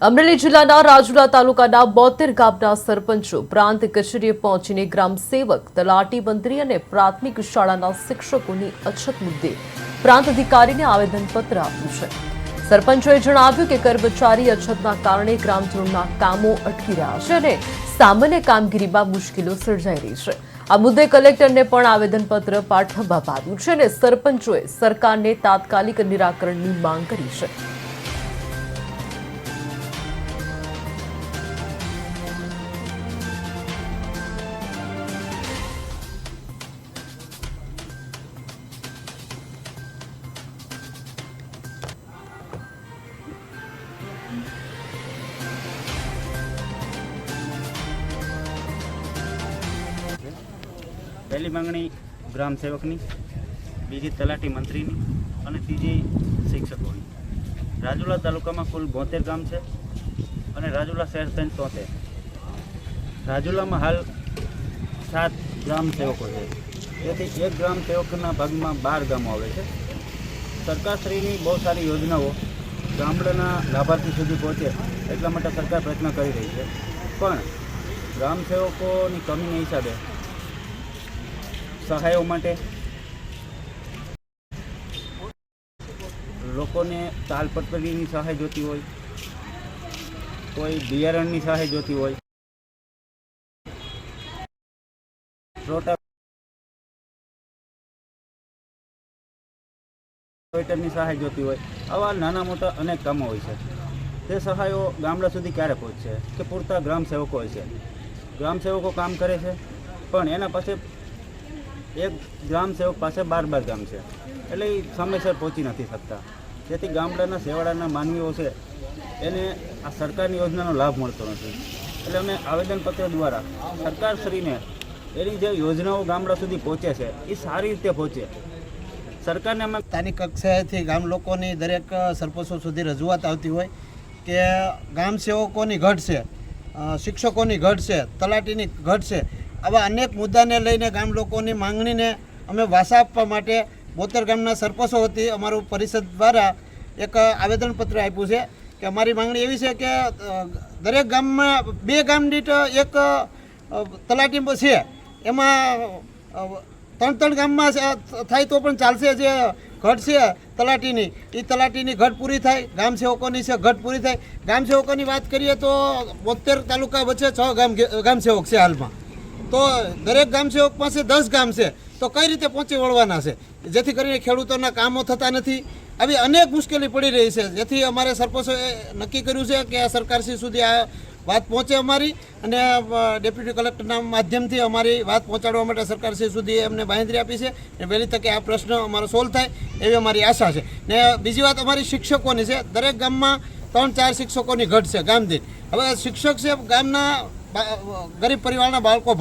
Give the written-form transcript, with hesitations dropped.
અમરેલી જિલ્લાના રાજુલા તાલુકાના 72 ગામના સરપંચો પ્રાંત કચેરીએ પહોંચીને ગ્રામ સેવક, તલાટી મંત્રી અને પ્રાથમિક શાળાના શિક્ષકોની અછત મુદ્દે પ્રાંત અધિકારીને આવેદનપત્ર આપ્યું છે। સરપંચોએ જણાવ્યું કે કર્મચારી અછતના કારણે ગ્રામજનોના કામો અટકી રહ્યા છે અને સામાન્ય કામગીરીમાં મુશ્કેલીઓ સર્જાઈ રહી છે। આ મુદ્દે કલેક્ટરને પણ આવેદનપત્ર પાઠવવામાં આવ્યું છે અને સરપંચોએ સરકારને તાત્કાલિક નિરાકરણની માંગ કરી છે। पहली मांगणी ग्राम सेवकनी, बीजी तलाटी मंत्रीनी અને ત્રીજી શિક્ષકોની। રાજુલા તાલુકામાં કુल 72 ગામ છે અને રાજુલા શહેર થઈને 73। રાજુલામાં હાલ 7 ગ્રામ સેવકો છે, તેથી એક ગ્રામ સેવકના ભાગમાં 12 ગામો આવે છે। સરકારશ્રીની બહુ સારી યોજનાઓ ગામડાના લાભાર્થી સુધી પહોંચે એટલા માટે સરકાર પ્રયત્ન કરી રહી છે, પણ ગ્રામ સેવકોની કમીના હિસાબે સહાયો માટે લોકોને તાલપત્રીની સહાય જોતી હોય, કોઈ બિયારણની સહાય જોતી હોય, રોટાવેટરની સહાય જોતી હોય, આવા નાના મોટા અનેક કામો હોય છે। તે સહાયો ગામડા સુધી ક્યારે પહોંચશે કે પૂરતા ગ્રામ સેવકો હોય છે। ગ્રામ સેવકો કામ કરે છે, પણ એના પાસે એક ગ્રામ સેવક પાસે 12 ગામ છે, એટલે એ સમયસર પહોંચી નથી શકતા, જેથી ગામડાના છેવાડાના માનવીઓ છે એને આ સરકારની યોજનાનો લાભ મળતો નથી। એટલે અમે આવેદનપત્ર દ્વારા સરકારશ્રીને એની જે યોજનાઓ ગામડા સુધી પહોંચે છે એ સારી રીતે પહોંચે। સરકારને અમે સ્થાનિક કક્ષાએથી ગામ લોકોની દરેક સરપંચો સુધી રજૂઆત આવતી હોય કે ગામ સેવકોની ઘટ છે, શિક્ષકોની ઘટ છે, તલાટીની ઘટ છે, આવા અનેક મુદ્દાને લઈને ગામ લોકોની માંગણીને અમે વાસા આપવા માટે 72 ગામના સરપંચો વતી અમારું પરિષદ દ્વારા એક આવેદનપત્ર આપ્યું છે કે અમારી માંગણી એવી છે કે દરેક ગામમાં 2 ગામ દીઠ એક તલાટી છે, એમાં 3 ગામમાં થાય તો પણ ચાલશે। જે ઘટ છે તલાટીની, એ તલાટીની ઘટ પૂરી થાય, ગામ સેવકોની છે ઘટ પૂરી થાય। ગામ સેવકોની વાત કરીએ તો 72 તાલુકા વચ્ચે 6 ગામ સેવક છે હાલમાં, તો દરેક ગામ સેવક પાસે 10 ગામ છે, તો કઈ રીતે પહોંચી વળવાના છે, જેથી કરીને ખેડૂતોના કામો થતા નથી। આવી અનેક મુશ્કેલી પડી રહી છે, જેથી અમારે સરપંચોએ નક્કી કર્યું છે કે સરકારશ્રી સુધી આ વાત પહોંચે અમારી, અને ડેપ્યુટી કલેક્ટરના માધ્યમથી અમારી વાત પહોંચાડવા માટે સરકારશ્રી સુધી એમને બાંહેધરી આપી છે અને વહેલી તકે આ પ્રશ્ન અમારો સોલ્વ થાય એવી અમારી આશા છે। ને બીજી વાત અમારી શિક્ષકોની છે, દરેક ગામમાં 3-4 શિક્ષકોની ઘટ છે ગામ દીઠ। હવે શિક્ષક છે ગામના ગરીબ પરિવારના બાળકો